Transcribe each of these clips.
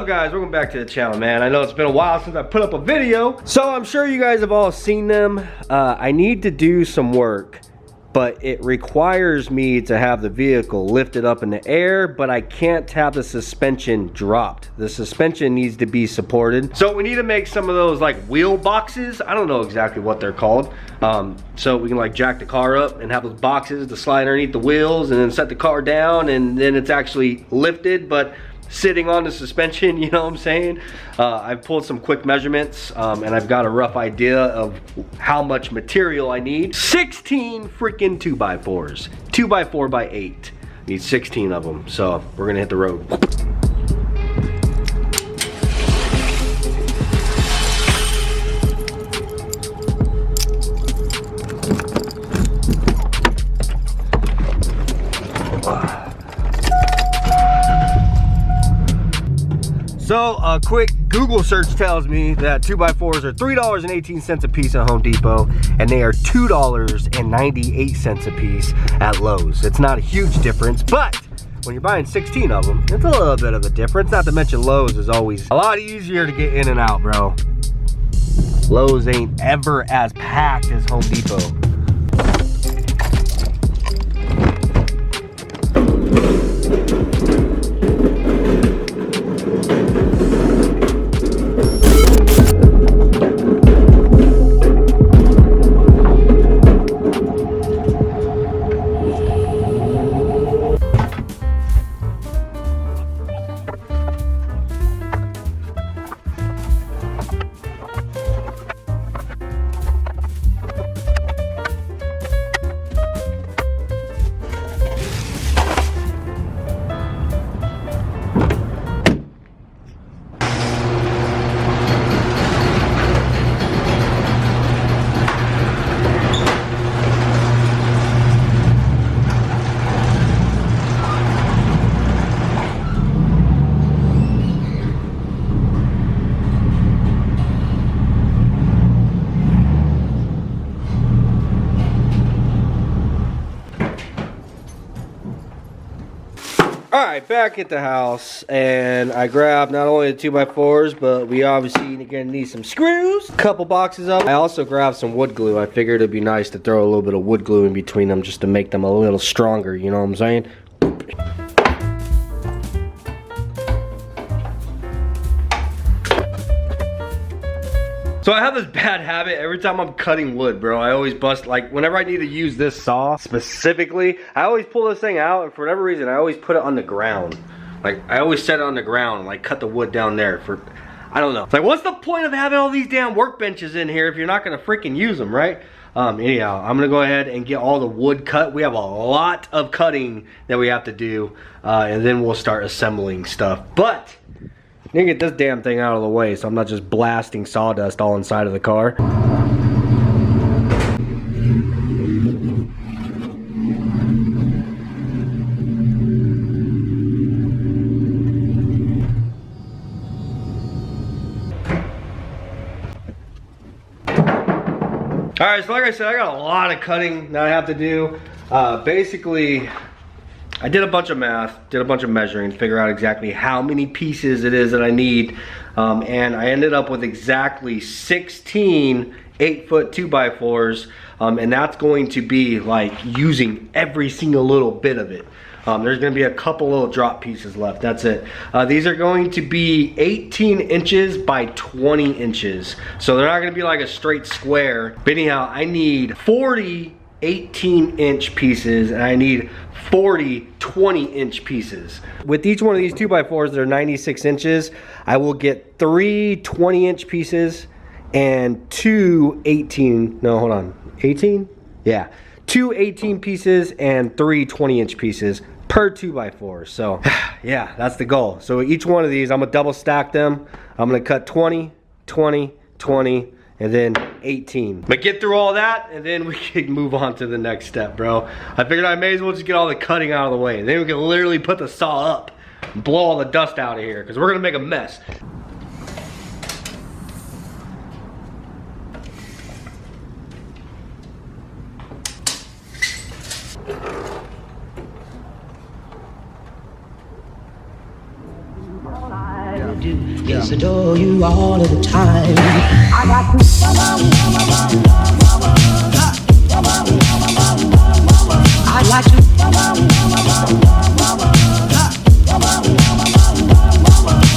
guys, welcome back to the channel, man. I know it's been a while since I put up a video, so I'm sure you guys have all seen them. I need to do some work, but it requires me to have the vehicle lifted up in the air, but I can't have the suspension dropped. The suspension needs to be supported. So we need to make some of those like wheel boxes. I don't know exactly what they're called. So we can like jack the car up and have those boxes to slide underneath the wheels and then set the car down, and then it's actually lifted, but sitting on the suspension, you know what I'm saying? I've pulled some quick measurements, and I've got a rough idea of how much material I need. 16 freaking 2x4s, 2x4x8. Need 16 of them, so we're gonna hit the road. So a quick Google search tells me that 2x4s are $3.18 a piece at Home Depot, and they are $2.98 a piece at Lowe's. It's not a huge difference, but when you're buying 16 of them, it's a little bit of a difference. Not to mention Lowe's is always a lot easier to get in and out, bro. Lowe's ain't ever as packed as Home Depot. Alright, back at the house, and I grabbed not only the 2x4s, but we obviously gonna need some screws, a couple boxes of them. I also grabbed some wood glue. I figured it'd be nice to throw a little bit of wood glue in between them just to make them a little stronger, you know what I'm saying? So I have this bad habit, every time I'm cutting wood, bro, I always bust, like, whenever I need to use this saw specifically, I always pull this thing out, and for whatever reason, I always put it on the ground. Like, I always set it on the ground and, like, cut the wood down there for, I don't know. It's like, what's the point of having all these damn workbenches in here if you're not gonna freaking use them, right? Anyhow, I'm gonna go ahead and get all the wood cut. We have a lot of cutting that we have to do, and then we'll start assembling stuff. But I need to get this damn thing out of the way so I'm not just blasting sawdust all inside of the car. Alright, so like I said, I got a lot of cutting that I have to do. Basically, I did a bunch of math, did a bunch of measuring, figure out exactly how many pieces it is that I need, and I ended up with exactly 16 8-foot 2x4s, and that's going to be like using every single little bit of it. There's going to be a couple little drop pieces left, that's it. These are going to be 18 inches by 20 inches, so they're not going to be like a straight square. But anyhow, I need 40 18-inch pieces, and I need 40 20-inch pieces. With each one of these 2x4s that are 96 inches, I will get 3 20-inch pieces and 2 18, no, hold on, 18? Yeah, 2 18 pieces and 3 20-inch pieces per 2x4. So yeah, that's the goal. So each one of these, I'm gonna double stack them. I'm gonna cut 20, 20, 20, and then 18. But get through all that, and then we can move on to the next step, bro. I figured I may as well just get all the cutting out of the way. Then we can literally put the saw up and blow all the dust out of here, because we're gonna make a mess. do is adore you all of the time. I got to. I'd like to.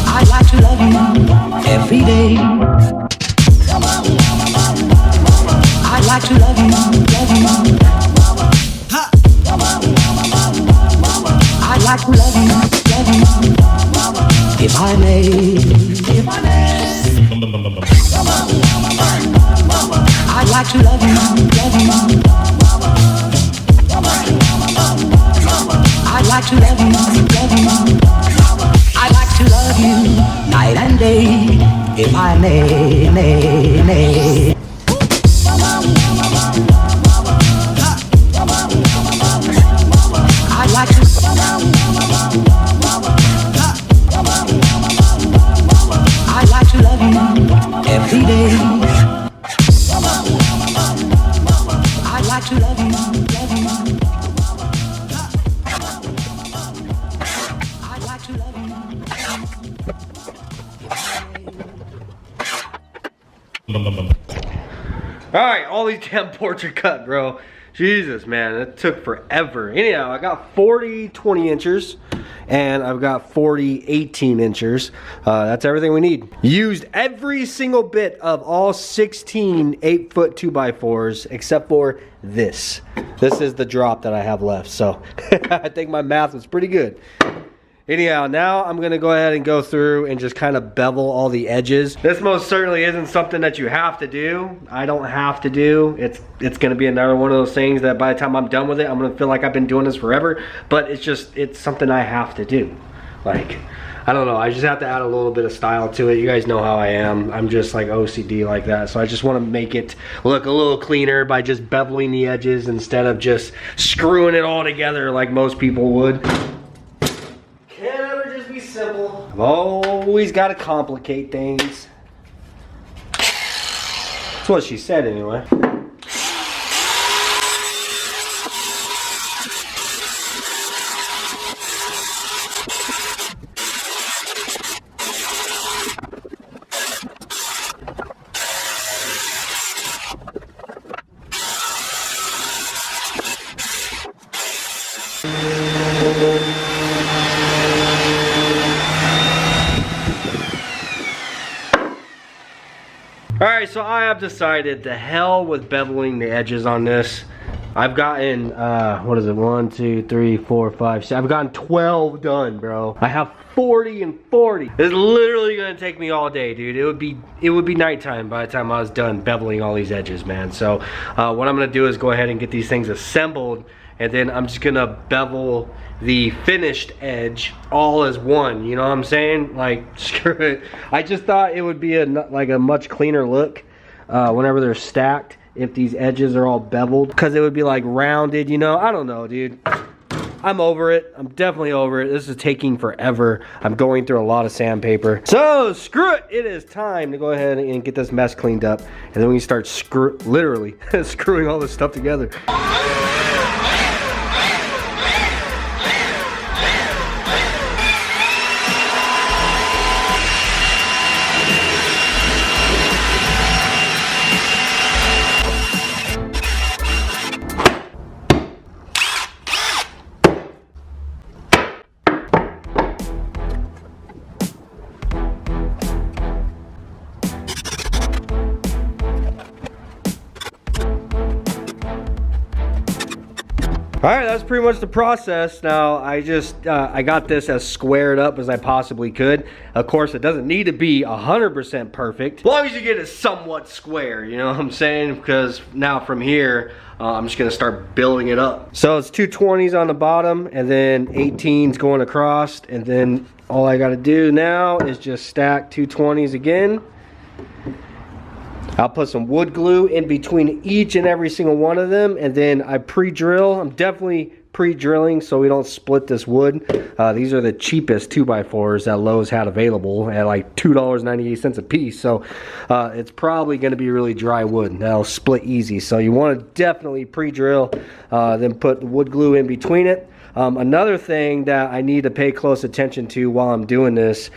I'd like to love you every day. I'd like to love you, love you. I'd like to love you, if I may, if I may. I'd like to love you, love you. I'd like to love you, love you. I'd like to love you night and day, if I may, may. I'd like to. I'd like to love you every day. I'd like to love you, love you. I'd like to love you. Alright, all these damn boards are cut, bro. Jesus, man, it took forever. Anyhow, I got 40 20-inchers and I've got 40 18-inchers. That's everything we need. Used every single bit of all 16 8-foot 2x4s except for this. This is the drop that I have left, so I think my math was pretty good. Anyhow, now I'm gonna go ahead and go through and just kind of bevel all the edges. This most certainly isn't something that you have to do. I don't have to do. It's gonna be another one of those things that by the time I'm done with it, I'm gonna feel like I've been doing this forever, but it's something I have to do. Like, I don't know, I just have to add a little bit of style to it. You guys know how I am. I'm just like OCD like that, so I just wanna make it look a little cleaner by just beveling the edges instead of just screwing it all together like most people would. Simple. I've always got to complicate things. That's what she said anyway. Alright, so I have decided to hell with beveling the edges on this. I've gotten, what is it, 1, 2, 3, 4, 5, 6, I've gotten 12 done, bro. I have 40 and 40. It's literally gonna take me all day, dude. It would be nighttime by the time I was done beveling all these edges, man. So, what I'm gonna do is go ahead and get these things assembled, and then I'm just gonna bevel the finished edge all as one, you know what I'm saying? Like, screw it. I just thought it would be like a much cleaner look whenever they're stacked if these edges are all beveled, because it would be like rounded, you know? I don't know, dude. I'm over it. I'm definitely over it. This is taking forever. I'm going through a lot of sandpaper. So, screw it. It is time to go ahead and get this mess cleaned up, and then we can start literally screwing all this stuff together. Alright, that's pretty much the process. Now, I got this as squared up as I possibly could. Of course, it doesn't need to be 100% perfect. As long as you get it somewhat square, you know what I'm saying? Because now from here, I'm just gonna start building it up. So it's 2 20s on the bottom, and then 18s going across, and then all I gotta do now is just stack 2 20s again. I'll put some wood glue in between each and every single one of them, and then I pre-drill. I'm definitely pre-drilling so we don't split this wood. These are the cheapest 2x4s that Lowe's had available at like $2.98 a piece. So it's probably going to be really dry wood. That'll split easy. So you want to definitely pre-drill, then put wood glue in between it. Another thing that I need to pay close attention to while I'm doing this,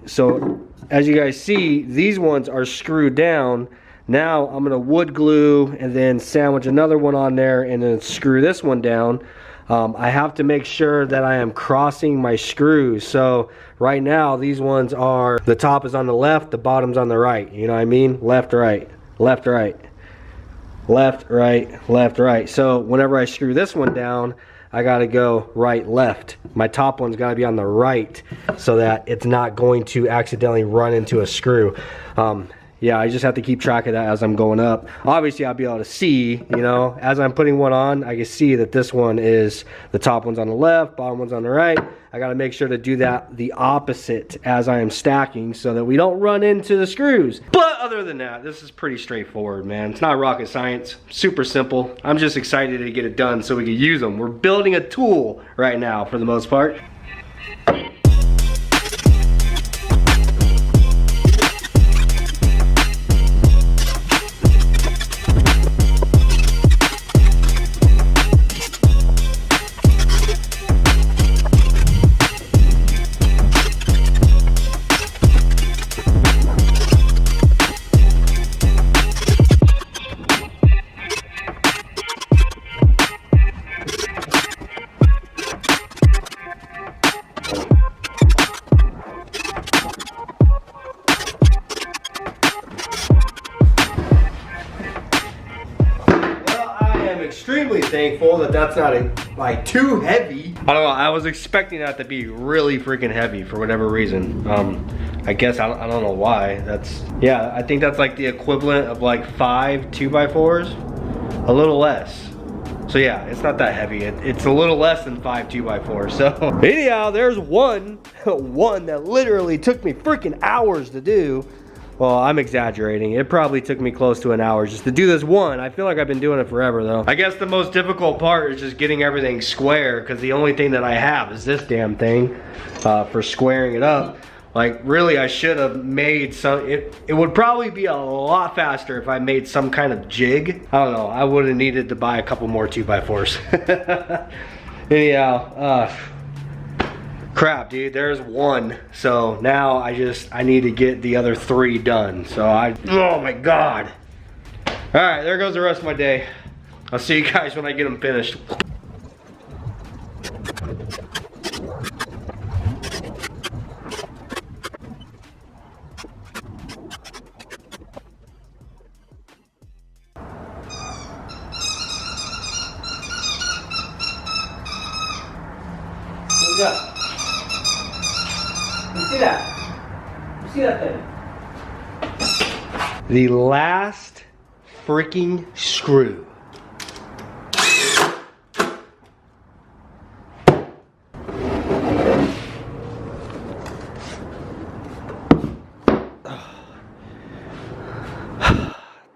so as you guys see, these ones are screwed down. Now I'm gonna wood glue and then sandwich another one on there and then screw this one down. I have to make sure that I am crossing my screws. So right now these ones are, the top is on the left, the bottom's on the right. You know what I mean? Left, right, left, right, left, right, left, right. So whenever I screw this one down, I gotta go right, left. My top one's gotta be on the right so that it's not going to accidentally run into a screw. Yeah, I just have to keep track of that as I'm going up. Obviously, I'll be able to see, you know, as I'm putting one on, I can see that this one is, the top one's on the left, bottom one's on the right. I gotta make sure to do that the opposite as I am stacking so that we don't run into the screws. But other than that, this is pretty straightforward, man. It's not rocket science, super simple. I'm just excited to get it done so we can use them. We're building a tool right now for the most part. Extremely thankful that that's not like too heavy. I don't know, I was expecting that to be really freaking heavy for whatever reason. I guess I don't know why. That's, yeah, I think that's like the equivalent of like 5 2x4s, a little less. So yeah, it's not that heavy. It's a little less than 5 2x4s. So anyhow, there's one that literally took me freaking hours to do. Well, I'm exaggerating. It probably took me close to an hour just to do this one. I feel like I've been doing it forever though. I guess the most difficult part is just getting everything square because the only thing that I have is this damn thing for squaring it up. Like really, I should have made some, it would probably be a lot faster if I made some kind of jig. I don't know, I would have needed to buy a couple more 2x4s. Anyhow, crap, dude, there's one. So now I need to get the other 3 done. So oh my God. All right, there goes the rest of my day. I'll see you guys when I get them finished. What's up? You see that? You see that thing? The last freaking screw.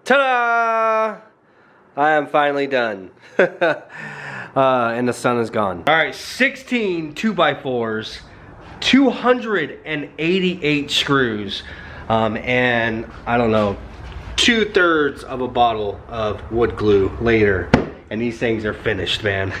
Ta-da! I am finally done. And the sun is gone. All right, 16 2x4s. 288 screws, and I don't know, 2/3 of a bottle of wood glue later, and these things are finished, man.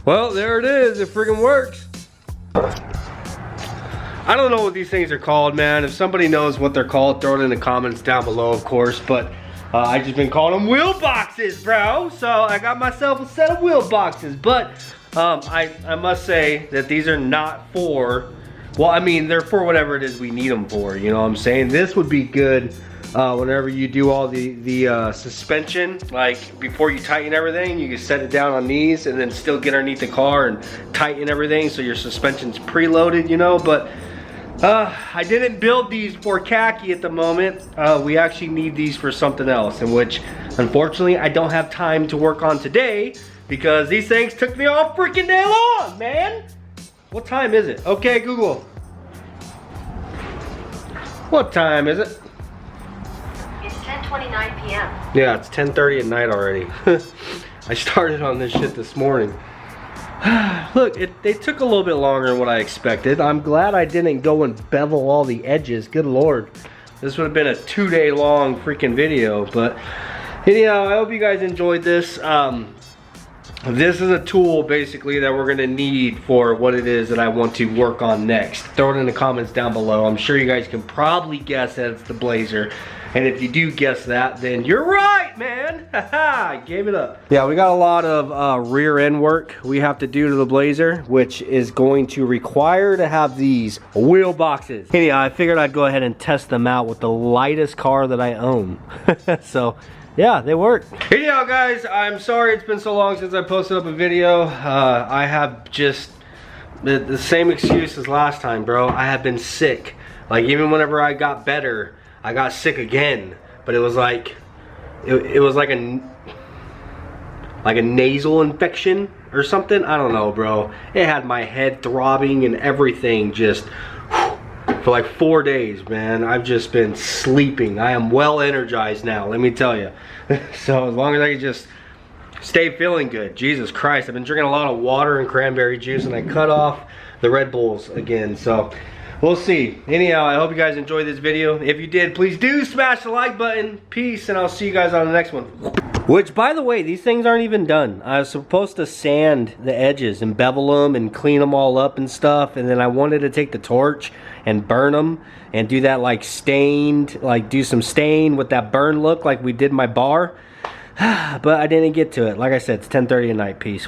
Well, there it is. It friggin' works. I don't know what these things are called, man. If somebody knows what they're called, throw it in the comments down below, of course. But I just been calling them wheel boxes, bro. So I got myself a set of wheel boxes. But I must say that these are not for, well, I mean, they're for whatever it is we need them for. You know what I'm saying? This would be good whenever you do all the suspension, like before you tighten everything, you can set it down on these and then still get underneath the car and tighten everything so your suspension's preloaded, you know. But I didn't build these for khaki at the moment. We actually need these for something else, in which unfortunately I don't have time to work on today because these things took me all freaking day long, man. What time is it? Okay, Google. What time is it? 10:29 p.m. Yeah, it's 10:30 at night already. I started on this shit this morning. Look, they took a little bit longer than what I expected. I'm glad I didn't go and bevel all the edges. Good Lord. This would have been a 2-day long freaking video. But anyhow, I hope you guys enjoyed this. This is a tool basically that we're gonna need for what it is that I want to work on next. Throw it in the comments down below. I'm sure you guys can probably guess that it's the Blazer. And if you do guess that, then you're right, man. Haha, I gave it up. Yeah, we got a lot of rear end work we have to do to the Blazer, which is going to require to have these wheel boxes. Anyhow, I figured I'd go ahead and test them out with the lightest car that I own. So, yeah, they work. Anyhow, guys, I'm sorry it's been so long since I posted up a video. I have just the same excuse as last time, bro. I have been sick. Like, even whenever I got better, I got sick again, but it was like, it was like a nasal infection or something. I don't know, bro. It had my head throbbing and everything just for like 4 days, man. I've just been sleeping. I am well energized now, let me tell you. So as long as I can just stay feeling good, Jesus Christ. I've been drinking a lot of water and cranberry juice, and I cut off the Red Bulls again, so we'll see. Anyhow, I hope you guys enjoyed this video. If you did, please do smash the like button. Peace, and I'll see you guys on the next one. Which, by the way, these things aren't even done. I was supposed to sand the edges and bevel them and clean them all up and stuff, and then I wanted to take the torch and burn them and do that like stained, like do some stain with that burn look like we did my bar. But I didn't get to it. Like I said, it's 10:30 at night. Peace.